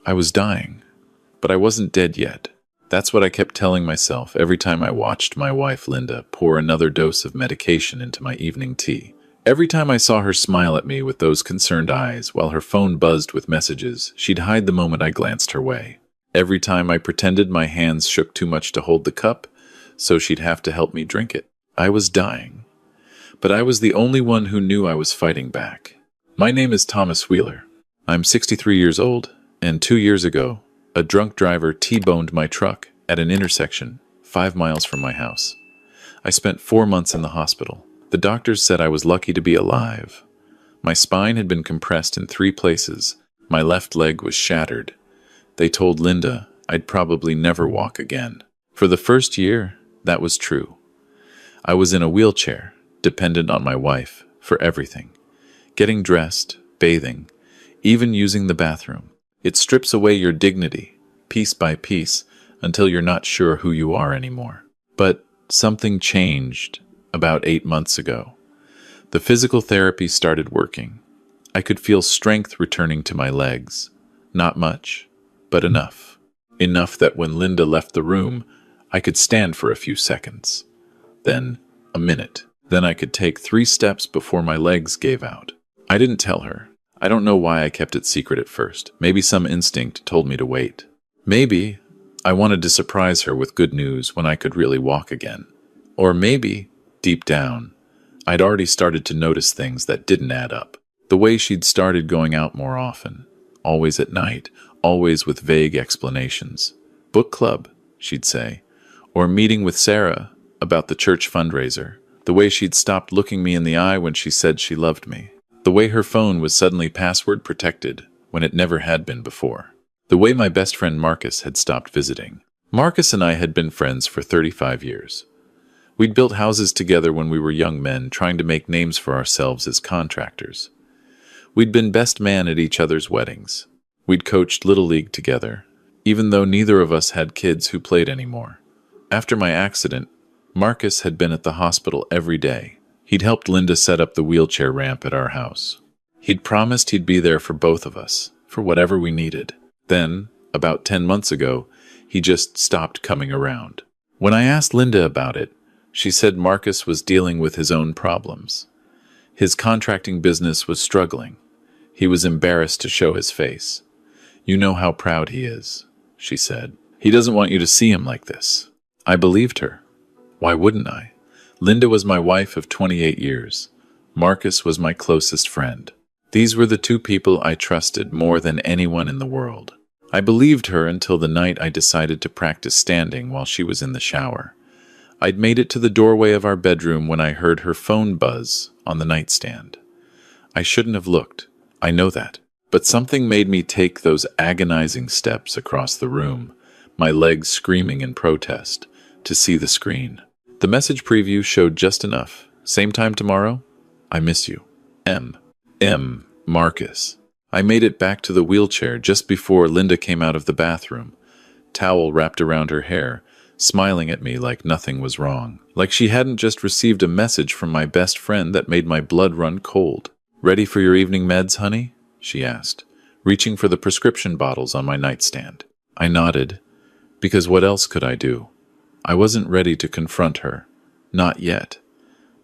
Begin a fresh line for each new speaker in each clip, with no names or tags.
I was dying, but I wasn't dead yet. That's what I kept telling myself every time I watched my wife, Linda, pour another dose of medication into my evening tea. Every time I saw her smile at me with those concerned eyes while her phone buzzed with messages, she'd hide the moment I glanced her way. Every time I pretended my hands shook too much to hold the cup, so she'd have to help me drink it. I was dying, but I was the only one who knew I was fighting back. My name is Thomas Wheeler. I'm 63 years old, and 2 years ago, a drunk driver T-boned my truck at an intersection 5 miles from my house. I spent 4 months in the hospital. The doctors said I was lucky to be alive. My spine had been compressed in 3 places. My left leg was shattered. They told Linda I'd probably never walk again. For the first year, that was true. I was in a wheelchair, dependent on my wife for everything. Getting dressed, bathing, even using the bathroom. It strips away your dignity, piece by piece, until you're not sure who you are anymore. But something changed about 8 months ago. The physical therapy started working. I could feel strength returning to my legs. Not much, but enough. Enough that when Linda left the room, I could stand for a few seconds. Then a minute. Then I could take 3 steps before my legs gave out. I didn't tell her. I don't know why I kept it secret at first. Maybe some instinct told me to wait. Maybe I wanted to surprise her with good news when I could really walk again. Or maybe, deep down, I'd already started to notice things that didn't add up. The way she'd started going out more often, always at night, always with vague explanations. Book club, she'd say, or meeting with Sarah about the church fundraiser. The way she'd stopped looking me in the eye when she said she loved me. The way her phone was suddenly password protected when it never had been before. The way my best friend Marcus had stopped visiting. Marcus and I had been friends for 35 years. We'd built houses together when we were young men, trying to make names for ourselves as contractors. We'd been best man at each other's weddings. We'd coached Little League together, even though neither of us had kids who played anymore. After my accident, Marcus had been at the hospital every day. He'd helped Linda set up the wheelchair ramp at our house. He'd promised he'd be there for both of us, for whatever we needed. Then, about 10 months ago, he just stopped coming around. When I asked Linda about it, she said Marcus was dealing with his own problems. His contracting business was struggling. He was embarrassed to show his face. "You know how proud he is," she said. "He doesn't want you to see him like this." I believed her. Why wouldn't I? Linda was my wife of 28 years. Marcus was my closest friend. These were the 2 people I trusted more than anyone in the world. I believed her until the night I decided to practice standing while she was in the shower. I'd made it to the doorway of our bedroom when I heard her phone buzz on the nightstand. I shouldn't have looked. I know that. But something made me take those agonizing steps across the room, my legs screaming in protest, to see the screen. The message preview showed just enough. "Same time tomorrow? I miss you. M. Marcus." I made it back to the wheelchair just before Linda came out of the bathroom, towel wrapped around her hair, smiling at me like nothing was wrong. Like she hadn't just received a message from my best friend that made my blood run cold. "Ready for your evening meds, honey?" she asked, reaching for the prescription bottles on my nightstand. I nodded, because what else could I do? I wasn't ready to confront her. Not yet.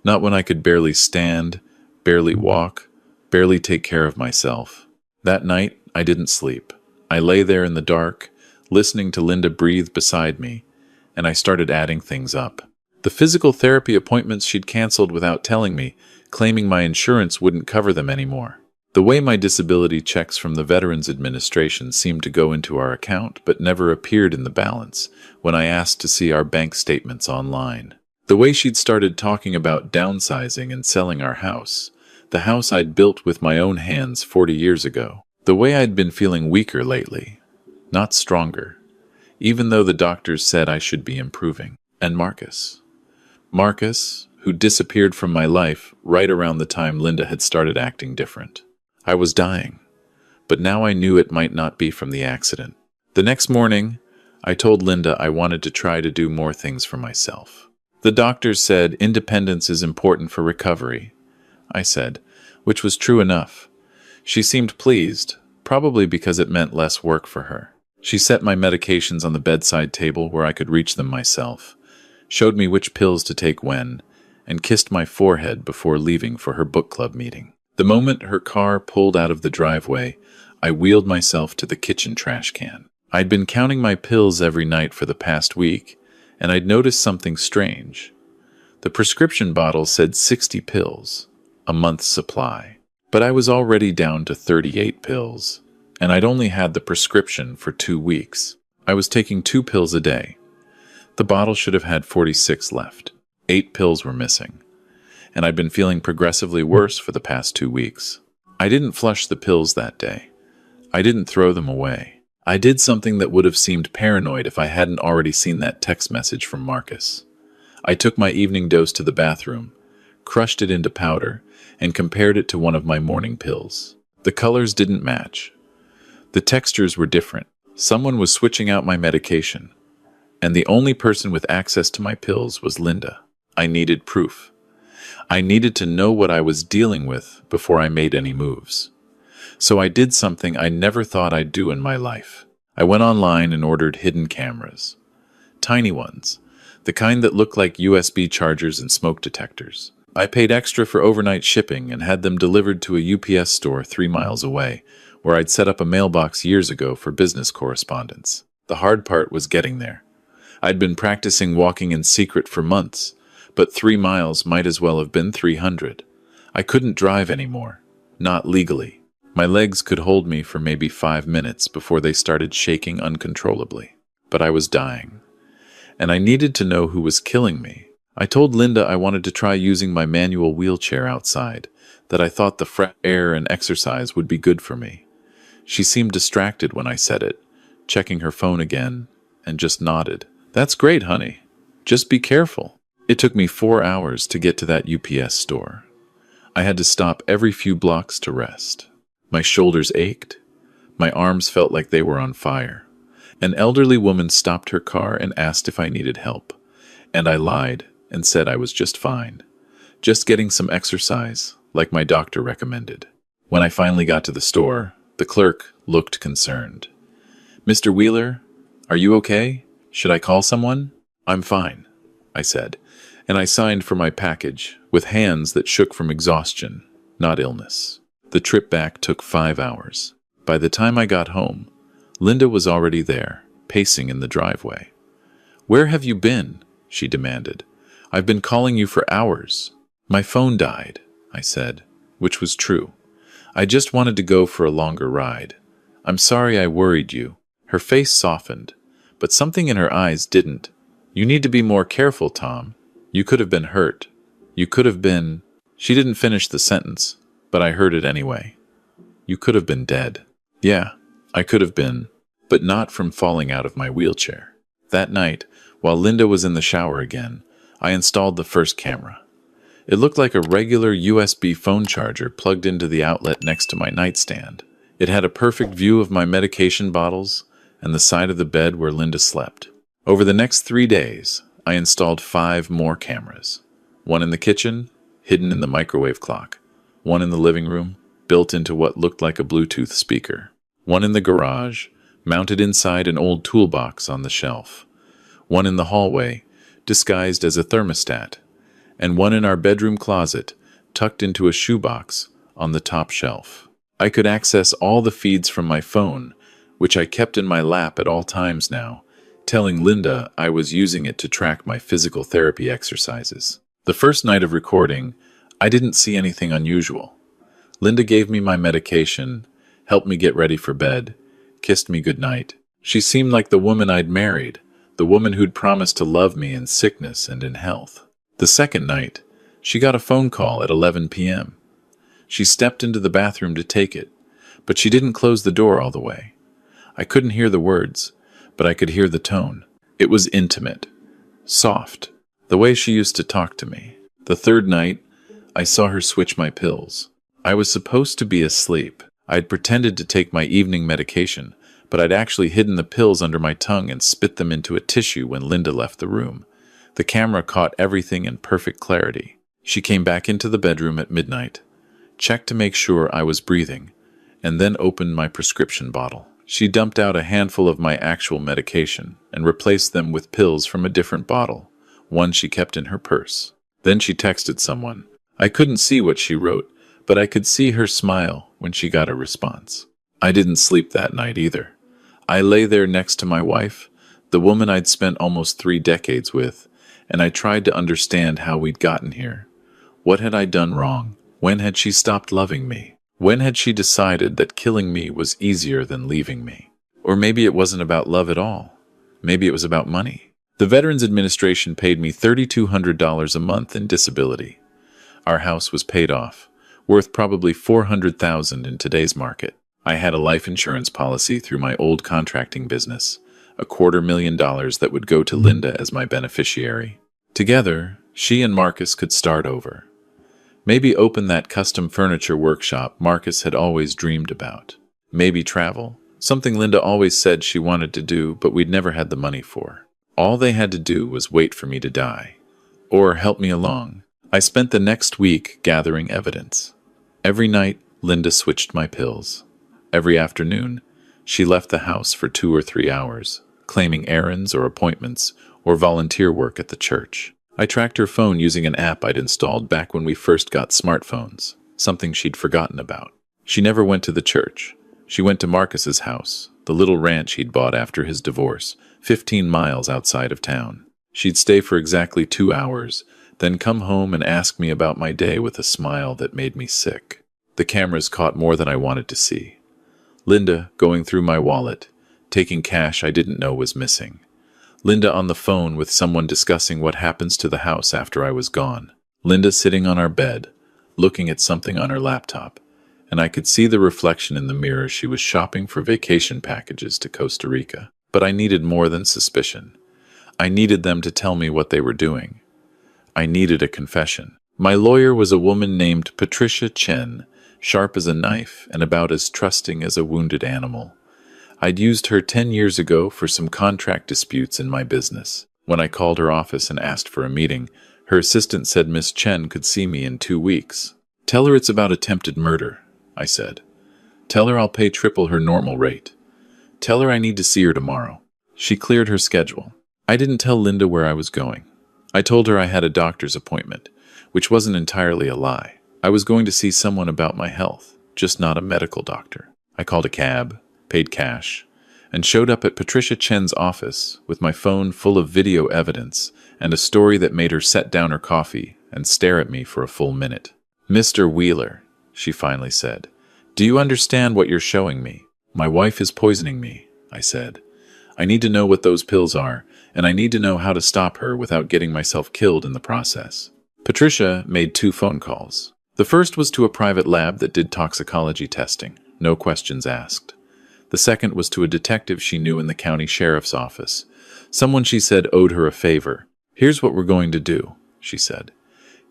Not when I could barely stand, barely walk, barely take care of myself. That night, I didn't sleep. I lay there in the dark, listening to Linda breathe beside me, and I started adding things up. The physical therapy appointments she'd canceled without telling me, claiming my insurance wouldn't cover them anymore. The way my disability checks from the Veterans Administration seemed to go into our account but never appeared in the balance when I asked to see our bank statements online. The way she'd started talking about downsizing and selling our house, the house I'd built with my own hands 40 years ago. The way I'd been feeling weaker lately, not stronger, even though the doctors said I should be improving. And Marcus, who disappeared from my life right around the time Linda had started acting different. I was dying, but now I knew it might not be from the accident. The next morning, I told Linda I wanted to try to do more things for myself. The doctors said independence is important for recovery, I said, which was true enough. She seemed pleased, probably because it meant less work for her. She set my medications on the bedside table where I could reach them myself, showed me which pills to take when, and kissed my forehead before leaving for her book club meeting. The moment her car pulled out of the driveway, I wheeled myself to the kitchen trash can. I'd been counting my pills every night for the past week, and I'd noticed something strange. The prescription bottle said 60 pills, a month's supply. But I was already down to 38 pills, and I'd only had the prescription for 2 weeks. I was taking 2 pills a day. The bottle should have had 46 left. 8 pills were missing, and I'd been feeling progressively worse for the past 2 weeks. I didn't flush the pills that day. I didn't throw them away. I did something that would have seemed paranoid if I hadn't already seen that text message from Marcus. I took my evening dose to the bathroom, crushed it into powder, and compared it to one of my morning pills. The colors didn't match. The textures were different. Someone was switching out my medication, and the only person with access to my pills was Linda. I needed proof. I needed to know what I was dealing with before I made any moves. So I did something I never thought I'd do in my life. I went online and ordered hidden cameras. Tiny ones, the kind that look like USB chargers and smoke detectors. I paid extra for overnight shipping and had them delivered to a UPS store 3 miles away, where I'd set up a mailbox years ago for business correspondence. The hard part was getting there. I'd been practicing walking in secret for months, but 3 miles might as well have been 300. I couldn't drive anymore, not legally. My legs could hold me for maybe 5 minutes before they started shaking uncontrollably. But I was dying, and I needed to know who was killing me. I told Linda I wanted to try using my manual wheelchair outside, that I thought the fresh air and exercise would be good for me. She seemed distracted when I said it, checking her phone again, and just nodded. "That's great, honey. Just be careful." It took me 4 hours to get to that UPS store. I had to stop every few blocks to rest. My shoulders ached. My arms felt like they were on fire. An elderly woman stopped her car and asked if I needed help, and I lied and said I was just fine, just getting some exercise, like my doctor recommended. When I finally got to the store, the clerk looked concerned. "Mr. Wheeler, are you okay? Should I call someone?" "I'm fine," I said, and I signed for my package with hands that shook from exhaustion, not illness. The trip back took 5 hours. By the time I got home, Linda was already there, pacing in the driveway. "Where have you been?" she demanded. "I've been calling you for hours." "My phone died," I said, which was true. "I just wanted to go for a longer ride. I'm sorry I worried you." Her face softened, but something in her eyes didn't. "You need to be more careful, Tom. You could have been hurt. You could have been—" She didn't finish the sentence, but I heard it anyway. "You could have been dead." Yeah, I could have been, but not from falling out of my wheelchair. That night, while Linda was in the shower again, I installed the first camera. It looked like a regular USB phone charger plugged into the outlet next to my nightstand. It had a perfect view of my medication bottles and the side of the bed where Linda slept. Over the next 3 days, I installed 5 more cameras. One in the kitchen, hidden in the microwave clock. One in the living room, built into what looked like a Bluetooth speaker. One in the garage, mounted inside an old toolbox on the shelf. One in the hallway, disguised as a thermostat. And one in our bedroom closet, tucked into a shoebox on the top shelf. I could access all the feeds from my phone, which I kept in my lap at all times now, telling Linda I was using it to track my physical therapy exercises. The first night of recording, I didn't see anything unusual. Linda gave me my medication, helped me get ready for bed, kissed me goodnight. She seemed like the woman I'd married, the woman who'd promised to love me in sickness and in health. The second night, she got a phone call at 11 p.m. She stepped into the bathroom to take it, but she didn't close the door all the way. I couldn't hear the words, but I could hear the tone. It was intimate, soft, the way she used to talk to me. The third night, I saw her switch my pills. I was supposed to be asleep. I'd pretended to take my evening medication, but I'd actually hidden the pills under my tongue and spit them into a tissue when Linda left the room. The camera caught everything in perfect clarity. She came back into the bedroom at midnight, checked to make sure I was breathing, and then opened my prescription bottle. She dumped out a handful of my actual medication and replaced them with pills from a different bottle, one she kept in her purse. Then she texted someone. I couldn't see what she wrote, but I could see her smile when she got a response. I didn't sleep that night either. I lay there next to my wife, the woman I'd spent almost 3 decades with, and I tried to understand how we'd gotten here. What had I done wrong? When had she stopped loving me? When had she decided that killing me was easier than leaving me? Or maybe it wasn't about love at all. Maybe it was about money. The Veterans Administration paid me $3,200 a month in disability. Our house was paid off, worth probably $400,000 in today's market. I had a life insurance policy through my old contracting business, $250,000 that would go to Linda as my beneficiary. Together, she and Marcus could start over. Maybe open that custom furniture workshop Marcus had always dreamed about. Maybe travel, something Linda always said she wanted to do but we'd never had the money for. All they had to do was wait for me to die. Or help me along. I spent the next week gathering evidence. Every night, Linda switched my pills. Every afternoon, she left the house for 2 or 3 hours, claiming errands or appointments or volunteer work at the church. I tracked her phone using an app I'd installed back when we first got smartphones, something she'd forgotten about. She never went to the church. She went to Marcus's house, the little ranch he'd bought after his divorce, 15 miles outside of town. She'd stay for exactly 2 hours, then come home and ask me about my day with a smile that made me sick. The cameras caught more than I wanted to see. Linda going through my wallet, taking cash I didn't know was missing. Linda on the phone with someone discussing what happens to the house after I was gone. Linda sitting on our bed, looking at something on her laptop, and I could see the reflection in the mirror she was shopping for vacation packages to Costa Rica. But I needed more than suspicion. I needed them to tell me what they were doing. I needed a confession. My lawyer was a woman named Patricia Chen, sharp as a knife and about as trusting as a wounded animal. I'd used her 10 years ago for some contract disputes in my business. When I called her office and asked for a meeting, her assistant said Miss Chen could see me in 2 weeks. Tell her it's about attempted murder, I said. Tell her I'll pay triple her normal rate. Tell her I need to see her tomorrow. She cleared her schedule. I didn't tell Linda where I was going. I told her I had a doctor's appointment, which wasn't entirely a lie. I was going to see someone about my health, just not a medical doctor. I called a cab, paid cash, and showed up at Patricia Chen's office with my phone full of video evidence and a story that made her set down her coffee and stare at me for a full minute. "Mr. Wheeler," she finally said, "do you understand what you're showing me?" "My wife is poisoning me," I said. "I need to know what those pills are, and I need to know how to stop her without getting myself killed in the process." Patricia made 2 phone calls. The first was to a private lab that did toxicology testing, no questions asked. The second was to a detective she knew in the county sheriff's office, someone she said owed her a favor. "Here's what we're going to do," she said.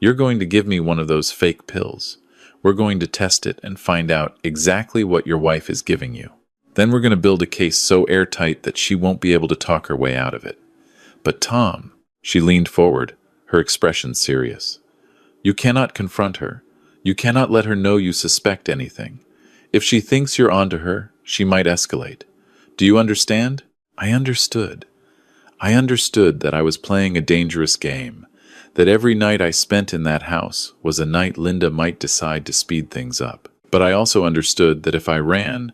"You're going to give me one of those fake pills. We're going to test it and find out exactly what your wife is giving you. Then we're going to build a case so airtight that she won't be able to talk her way out of it." "But Tom," she leaned forward, her expression serious. "You cannot confront her. You cannot let her know you suspect anything. If she thinks you're onto her, she might escalate. Do you understand?" I understood. I understood that I was playing a dangerous game, that every night I spent in that house was a night Linda might decide to speed things up. But I also understood that if I ran,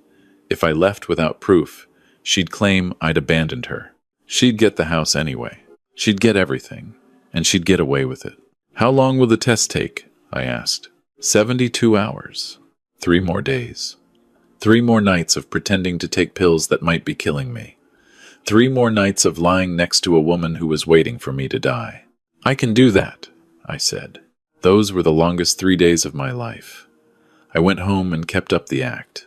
if I left without proof, she'd claim I'd abandoned her. She'd get the house anyway. She'd get everything, and she'd get away with it. "How long will the test take?" I asked. 72 hours. 3 more days. 3 more nights of pretending to take pills that might be killing me. 3 more nights of lying next to a woman who was waiting for me to die. "I can do that," I said. Those were the longest 3 days of my life. I went home and kept up the act.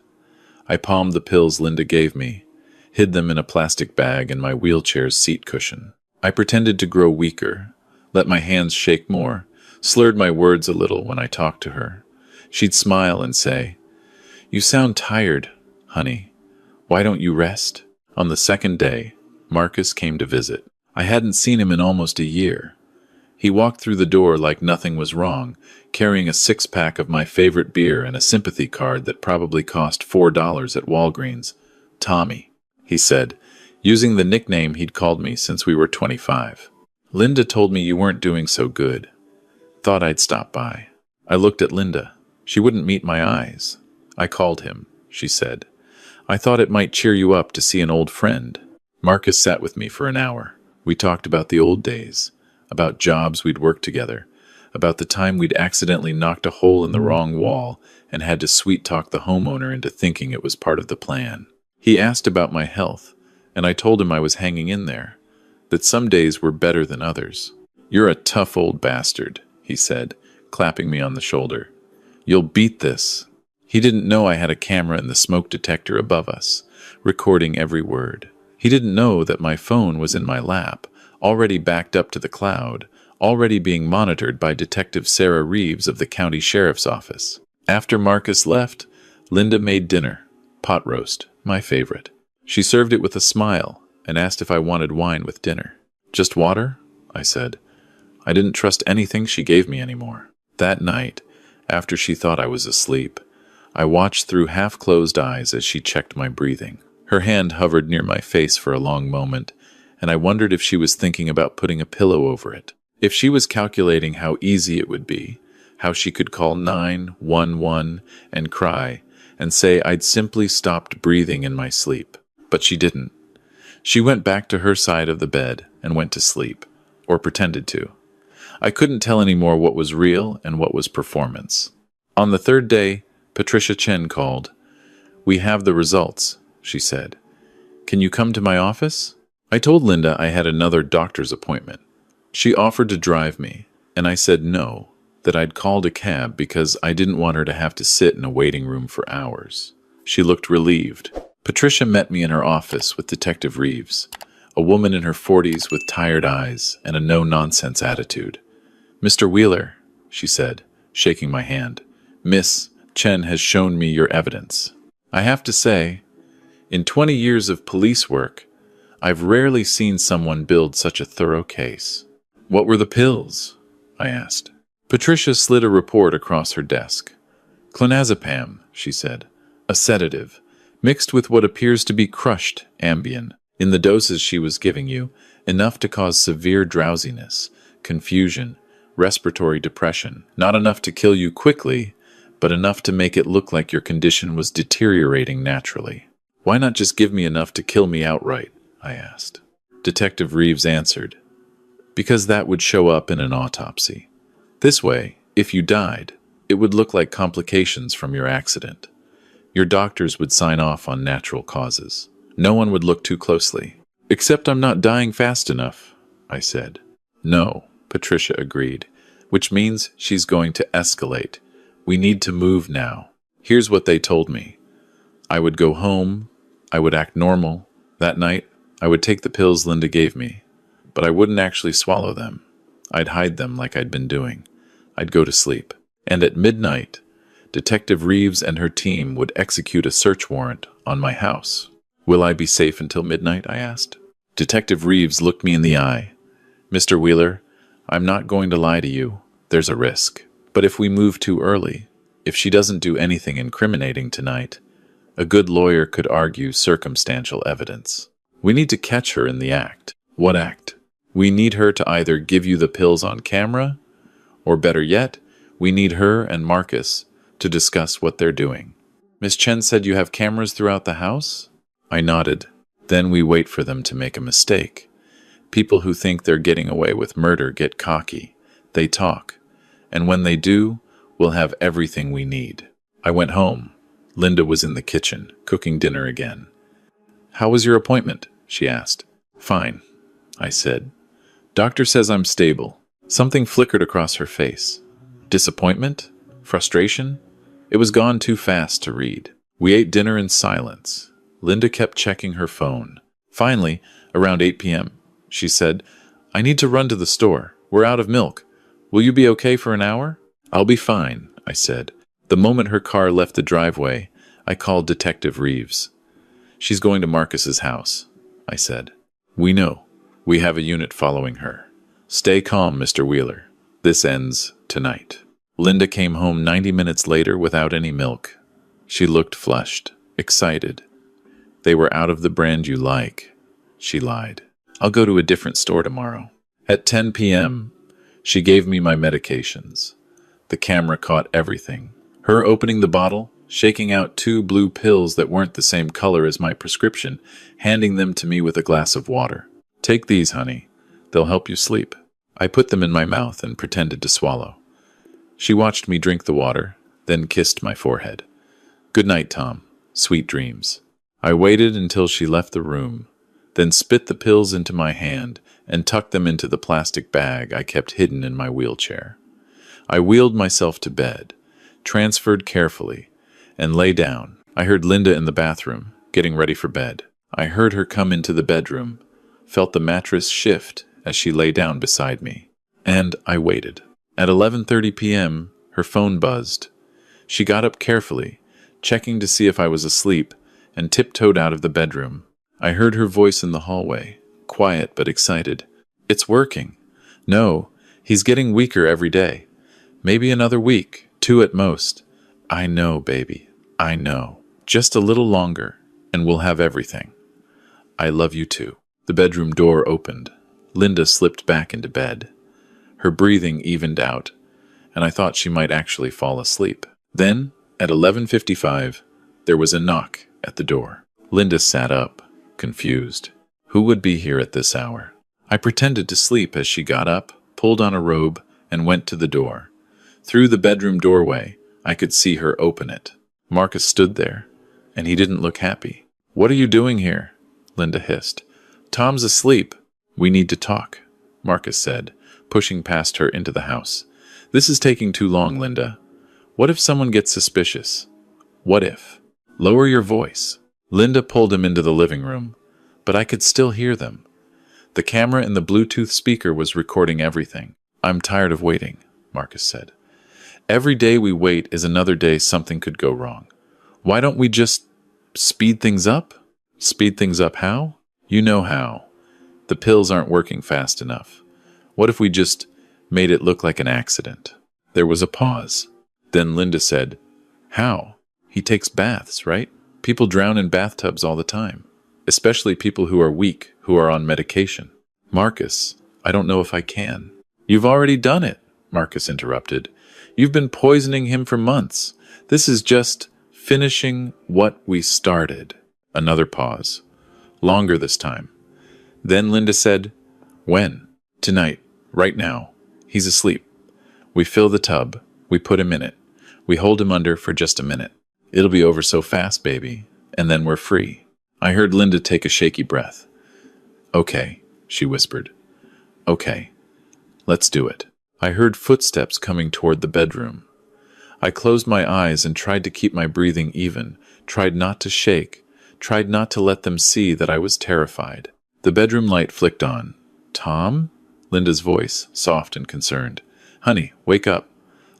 I palmed the pills Linda gave me, hid them in a plastic bag in my wheelchair's seat cushion. I pretended to grow weaker, let my hands shake more, slurred my words a little when I talked to her. She'd smile and say, "You sound tired, honey. Why don't you rest?" On the second day, Marcus came to visit. I hadn't seen him in almost a year. He walked through the door like nothing was wrong, carrying a six-pack of my favorite beer and a sympathy card that probably cost $4 at Walgreens. "Tommy," he said, using the nickname he'd called me since we were 25. "Linda told me you weren't doing so good. Thought I'd stop by." I looked at Linda. She wouldn't meet my eyes. "I called him," she said. "I thought it might cheer you up to see an old friend." Marcus sat with me for an hour. We talked about the old days, about jobs we'd worked together, about the time we'd accidentally knocked a hole in the wrong wall and had to sweet-talk the homeowner into thinking it was part of the plan. He asked about my health, and I told him I was hanging in there, that some days were better than others. "You're a tough old bastard," he said, clapping me on the shoulder. "You'll beat this." He didn't know I had a camera in the smoke detector above us, recording every word. He didn't know that my phone was in my lap, already backed up to the cloud, already being monitored by Detective Sarah Reeves of the county sheriff's office. After Marcus left, Linda made dinner, pot roast, my favorite. She served it with a smile and asked if I wanted wine with dinner. "Just water?" I said. I didn't trust anything she gave me anymore. That night, after she thought I was asleep, I watched through half-closed eyes as she checked my breathing. Her hand hovered near my face for a long moment, and I wondered if she was thinking about putting a pillow over it. If she was calculating how easy it would be, how she could call 911 and cry, and say I'd simply stopped breathing in my sleep. But she didn't. She went back to her side of the bed and went to sleep, or pretended to. I couldn't tell anymore what was real and what was performance. On the third day, Patricia Chen called. "We have the results," she said. "Can you come to my office?" I told Linda I had another doctor's appointment. She offered to drive me, and I said no, that I'd called a cab because I didn't want her to have to sit in a waiting room for hours. She looked relieved. Patricia met me in her office with Detective Reeves, a woman in her 40s with tired eyes and a no-nonsense attitude. "Mr. Wheeler," she said, shaking my hand, "Miss Chen has shown me your evidence. I have to say, in 20 years of police work, I've rarely seen someone build such a thorough case." "What were the pills?" I asked. Patricia slid a report across her desk. "Clonazepam," she said, "a sedative, mixed with what appears to be crushed Ambien. In the doses she was giving you, enough to cause severe drowsiness, confusion, respiratory depression. Not enough to kill you quickly, but enough to make it look like your condition was deteriorating naturally." "Why not just give me enough to kill me outright?" I asked. Detective Reeves answered, "Because that would show up in an autopsy. This way, if you died, it would look like complications from your accident. Your doctors would sign off on natural causes. No one would look too closely." "Except I'm not dying fast enough," I said. "No," Patricia agreed, "which means she's going to escalate. We need to move now. Here's what they told me. I would go home. I would act normal. That night, I would take the pills Linda gave me, but I wouldn't actually swallow them. I'd hide them like I'd been doing. I'd go to sleep. And at midnight, Detective Reeves and her team would execute a search warrant on my house." "Will I be safe until midnight?" I asked. Detective Reeves looked me in the eye. "Mr. Wheeler, I'm not going to lie to you. There's a risk. But if we move too early, if she doesn't do anything incriminating tonight, a good lawyer could argue circumstantial evidence. We need to catch her in the act." "What act?" "We need her to either give you the pills on camera, or better yet, we need her and Marcus to discuss what they're doing." "Miss Chen said you have cameras throughout the house?" I nodded. "Then we wait for them to make a mistake. People who think they're getting away with murder get cocky. They talk. And when they do, we'll have everything we need." I went home. Linda was in the kitchen, cooking dinner again. "How was your appointment?" she asked. "Fine," I said. "Doctor says I'm stable." Something flickered across her face. Disappointment? Frustration? It was gone too fast to read. We ate dinner in silence. Linda kept checking her phone. Finally, around 8 p.m., she said, "I need to run to the store. We're out of milk. Will you be okay for an hour?" "I'll be fine," I said. The moment her car left the driveway, I called Detective Reeves. "She's going to Marcus's house," I said. "We know. We have a unit following her. Stay calm, Mr. Wheeler. This ends tonight. Linda came home 90 minutes later without any milk. She looked flushed, excited. They were out of the brand you like. She lied. I'll go to a different store tomorrow. At 10 p.m., she gave me my medications. The camera caught everything. Her opening the bottle, shaking out 2 blue pills that weren't the same color as my prescription, handing them to me with a glass of water. Take these, honey. They'll help you sleep. I put them in my mouth and pretended to swallow. She watched me drink the water, then kissed my forehead. Good night, Tom. Sweet dreams. I waited until she left the room, then spit the pills into my hand and tucked them into the plastic bag I kept hidden in my wheelchair. I wheeled myself to bed, transferred carefully, and lay down. I heard Linda in the bathroom, getting ready for bed. I heard her come into the bedroom, felt the mattress shift as she lay down beside me, and I waited. At 11:30 p.m., her phone buzzed. She got up carefully, checking to see if I was asleep, and tiptoed out of the bedroom. I heard her voice in the hallway, quiet but excited. It's working. No, he's getting weaker every day. Maybe another week, 2 at most. I know, baby. I know. Just a little longer, and we'll have everything. I love you too. The bedroom door opened. Linda slipped back into bed. Her breathing evened out, and I thought she might actually fall asleep. Then, at 11:55, there was a knock at the door. Linda sat up, confused. Who would be here at this hour? I pretended to sleep as she got up, pulled on a robe, and went to the door. Through the bedroom doorway, I could see her open it. Marcus stood there, and he didn't look happy. What are you doing here? Linda hissed. Tom's asleep. We need to talk, Marcus said, pushing past her into the house. This is taking too long, Linda. What if someone gets suspicious? What if? Lower your voice. Linda pulled him into the living room, but I could still hear them. The camera in the Bluetooth speaker was recording everything. I'm tired of waiting, Marcus said. Every day we wait is another day something could go wrong. Why don't we just speed things up? Speed things up how? You know how. The pills aren't working fast enough. What if we just made it look like an accident? There was a pause. Then Linda said, How? He takes baths, right? People drown in bathtubs all the time, especially people who are weak, who are on medication. Marcus, I don't know if I can. You've already done it, Marcus interrupted. You've been poisoning him for months. This is just finishing what we started. Another pause. Longer this time. Then Linda said, When? Tonight. Right now. He's asleep. We fill the tub. We put him in it. We hold him under for just a minute. It'll be over so fast, baby. And then we're free. I heard Linda take a shaky breath. Okay, she whispered. Okay. Let's do it. I heard footsteps coming toward the bedroom. I closed my eyes and tried to keep my breathing even, tried not to shake, tried not to let them see that I was terrified. The bedroom light flicked on. Tom? Linda's voice, soft and concerned. Honey, wake up.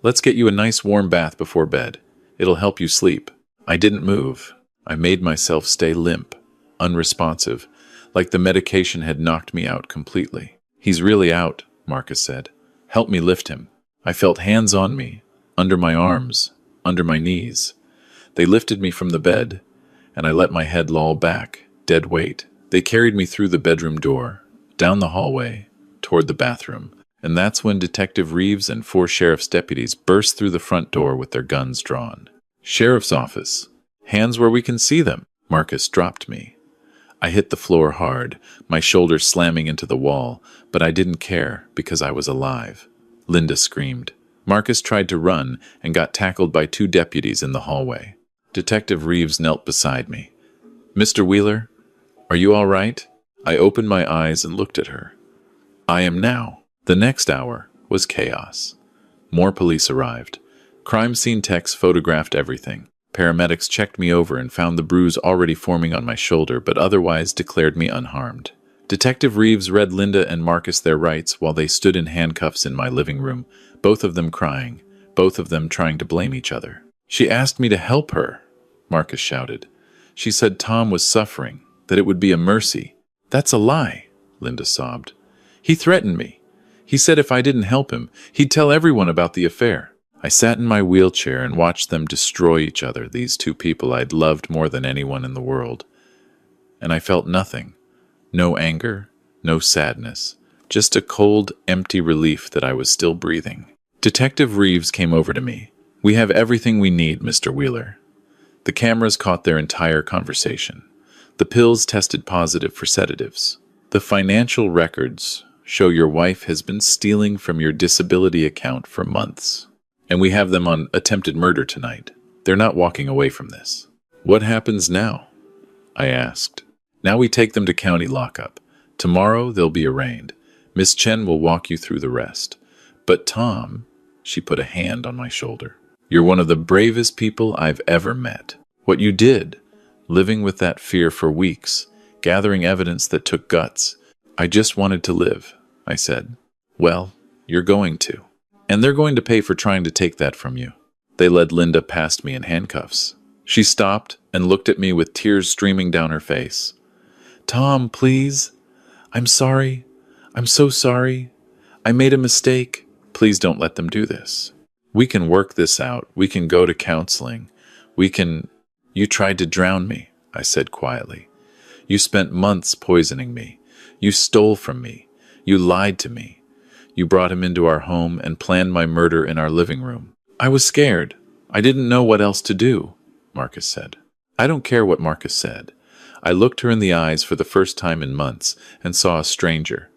Let's get you a nice warm bath before bed. It'll help you sleep. I didn't move. I made myself stay limp, unresponsive, like the medication had knocked me out completely. He's really out, Marcus said. Help me lift him. I felt hands on me, under my arms, under my knees. They lifted me from the bed, and I let my head loll back, dead weight. They carried me through the bedroom door, down the hallway, toward the bathroom. And that's when Detective Reeves and 4 sheriff's deputies burst through the front door with their guns drawn. Sheriff's office. Hands where we can see them. Marcus dropped me. I hit the floor hard, my shoulder slamming into the wall, but I didn't care because I was alive. Linda screamed. Marcus tried to run and got tackled by 2 deputies in the hallway. Detective Reeves knelt beside me. Mr. Wheeler, are you all right? I opened my eyes and looked at her. I am now. The next hour was chaos. More police arrived. Crime scene techs photographed everything. Paramedics checked me over and found the bruise already forming on my shoulder, but otherwise declared me unharmed. Detective Reeves read Linda and Marcus their rights while they stood in handcuffs in my living room, both of them crying, both of them trying to blame each other. She asked me to help her, Marcus shouted. She said Tom was suffering, that it would be a mercy. That's a lie, Linda sobbed. He threatened me. He said if I didn't help him, he'd tell everyone about the affair. I sat in my wheelchair and watched them destroy each other, these two people I'd loved more than anyone in the world. And I felt nothing. No anger, no sadness. Just a cold, empty relief that I was still breathing. Detective Reeves came over to me. "We have everything we need, Mr. Wheeler." The cameras caught their entire conversation. The pills tested positive for sedatives. The financial records show your wife has been stealing from your disability account for months. And we have them on attempted murder tonight. They're not walking away from this. "What happens now?" I asked. "Now we take them to county lockup. Tomorrow they'll be arraigned. Miss Chen will walk you through the rest. But Tom," she put a hand on my shoulder, "you're one of the bravest people I've ever met. What you did, living with that fear for weeks, gathering evidence that took guts. I just wanted to live," I said. "Well, you're going to. And they're going to pay for trying to take that from you." They led Linda past me in handcuffs. She stopped and looked at me with tears streaming down her face. "Tom, please. I'm sorry. I'm so sorry. I made a mistake. Please don't let them do this. We can work this out. We can go to counseling. We can—" "You tried to drown me," I said quietly. "You spent months poisoning me. You stole from me. You lied to me. You brought him into our home and planned my murder in our living room. I was scared. I didn't know what else to do," Marcus said. I don't care what Marcus said. I looked her in the eyes for the first time in months and saw a stranger.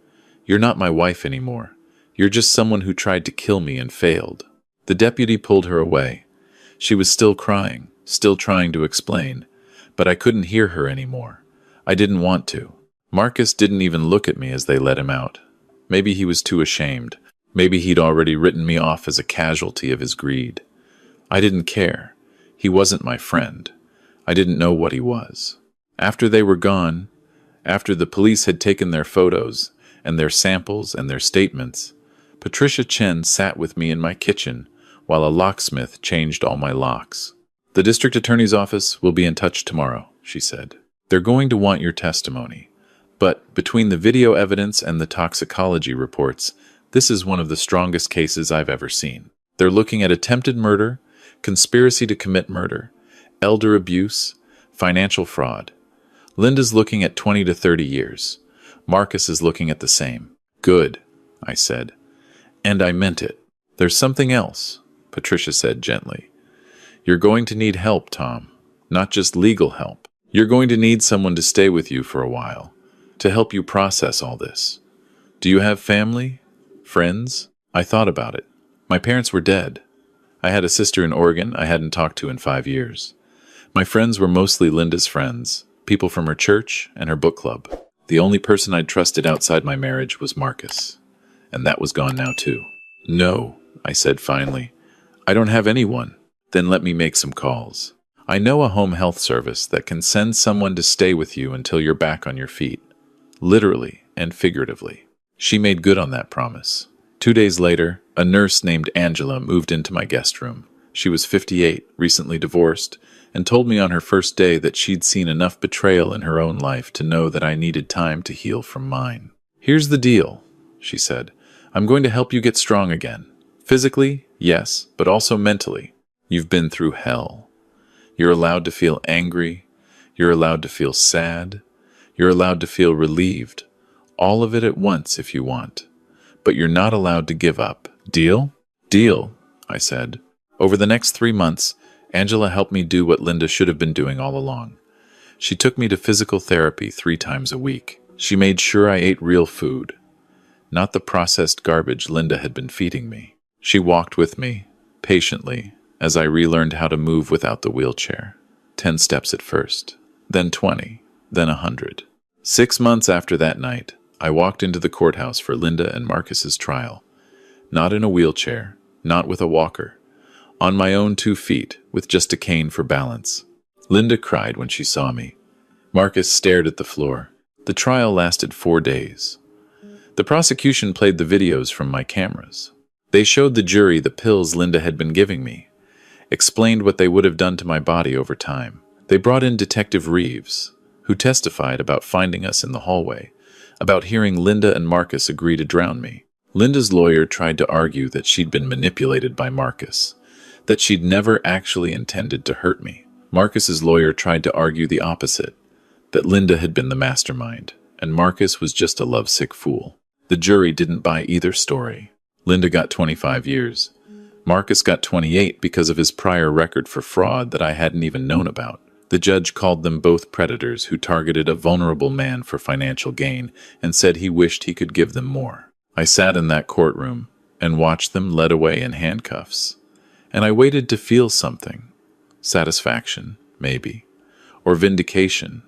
"You're not my wife anymore. You're just someone who tried to kill me and failed." The deputy pulled her away. She was still crying, still trying to explain, but I couldn't hear her anymore. I didn't want to. Marcus didn't even look at me as they let him out. Maybe he was too ashamed. Maybe he'd already written me off as a casualty of his greed. I didn't care. He wasn't my friend. I didn't know what he was. After they were gone, after the police had taken their photos and their samples and their statements, Patricia Chen sat with me in my kitchen while a locksmith changed all my locks. "The district attorney's office will be in touch tomorrow," she said. "They're going to want your testimony. But between the video evidence and the toxicology reports, this is one of the strongest cases I've ever seen. They're looking at attempted murder, conspiracy to commit murder, elder abuse, financial fraud. Linda's looking at 20 to 30 years. Marcus is looking at the same." "Good," I said. And I meant it. "There's something else," Patricia said gently. "You're going to need help, Tom. Not just legal help. You're going to need someone to stay with you for a while, to help you process all this. Do you have family? Friends?" I thought about it. My parents were dead. I had a sister in Oregon I hadn't talked to in 5 years. My friends were mostly Linda's friends, people from her church and her book club. The only person I'd trusted outside my marriage was Marcus. And that was gone now too. "No," I said finally. "I don't have anyone." "Then let me make some calls. I know a home health service that can send someone to stay with you until you're back on your feet. Literally and figuratively." She made good on that promise. 2 days later, a nurse named Angela moved into my guest room. She was 58, recently divorced, and told me on her first day that she'd seen enough betrayal in her own life to know that I needed time to heal from mine. "Here's the deal," she said. "I'm going to help you get strong again. Physically, yes, but also mentally. You've been through hell. You're allowed to feel angry. You're allowed to feel sad. You're allowed to feel relieved. All of it at once if you want. But you're not allowed to give up. Deal?" "Deal," I said. Over the next 3 months, Angela helped me do what Linda should have been doing all along. She took me to physical therapy 3 times a week. She made sure I ate real food, not the processed garbage Linda had been feeding me. She walked with me, patiently, as I relearned how to move without the wheelchair. 10 steps at first, then 20, then 100. 6 months after that night, I walked into the courthouse for Linda and Marcus's trial. Not in a wheelchair, not with a walker. On my own 2 feet, with just a cane for balance. Linda cried when she saw me. Marcus stared at the floor. The trial lasted 4 days. The prosecution played the videos from my cameras. They showed the jury the pills Linda had been giving me, explained what they would have done to my body over time. They brought in Detective Reeves, who testified about finding us in the hallway, about hearing Linda and Marcus agree to drown me. Linda's lawyer tried to argue that she'd been manipulated by Marcus, that she'd never actually intended to hurt me. Marcus's lawyer tried to argue the opposite, that Linda had been the mastermind, and Marcus was just a lovesick fool. The jury didn't buy either story. Linda got 25 years. Marcus got 28 because of his prior record for fraud that I hadn't even known about. The judge called them both predators who targeted a vulnerable man for financial gain and said he wished he could give them more. I sat in that courtroom and watched them led away in handcuffs. And I waited to feel something. Satisfaction, maybe. Or vindication.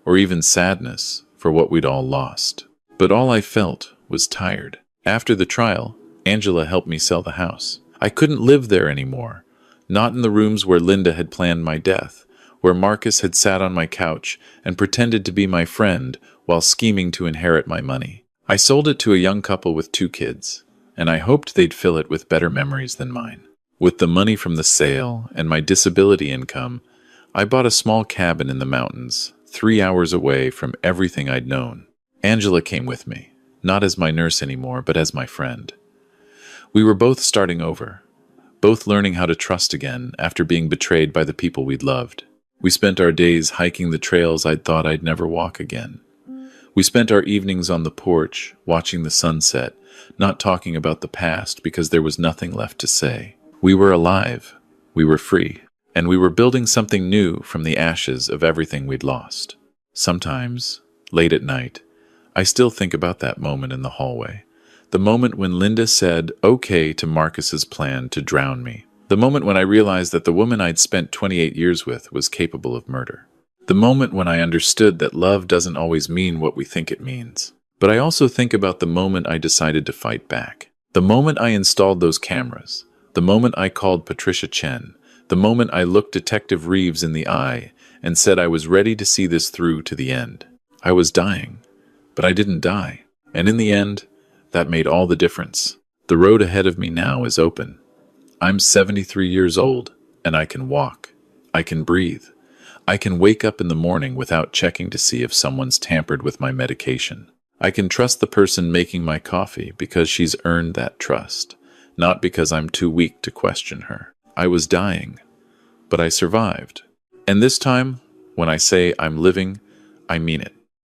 Or even sadness for what we'd all lost. But all I felt was tired. After the trial, Angela helped me sell the house. I couldn't live there anymore. Not in the rooms where Linda had planned my death, where Marcus had sat on my couch and pretended to be my friend while scheming to inherit my money. I sold it to a young couple with 2 kids, and I hoped they'd fill it with better memories than mine. With the money from the sale and my disability income, I bought a small cabin in the mountains, 3 hours away from everything I'd known. Angela came with me, not as my nurse anymore, but as my friend. We were both starting over, both learning how to trust again after being betrayed by the people we'd loved. We spent our days hiking the trails I'd thought I'd never walk again. We spent our evenings on the porch, watching the sunset, not talking about the past because there was nothing left to say. We were alive, we were free, and we were building something new from the ashes of everything we'd lost. Sometimes, late at night, I still think about that moment in the hallway. The moment when Linda said okay to Marcus's plan to drown me. The moment when I realized that the woman I'd spent 28 years with was capable of murder. The moment when I understood that love doesn't always mean what we think it means. But I also think about the moment I decided to fight back. The moment I installed those cameras. The moment I called Patricia Chen. The moment I looked Detective Reeves in the eye and said I was ready to see this through to the end. I was dying, but I didn't die. And in the end, that made all the difference. The road ahead of me now is open. I'm 73 years old, and I can walk. I can breathe. I can wake up in the morning without checking to see if someone's tampered with my medication. I can trust the person making my coffee because she's earned that trust, not because I'm too weak to question her. I was dying, but I survived. And this time, when I say I'm living, I mean it.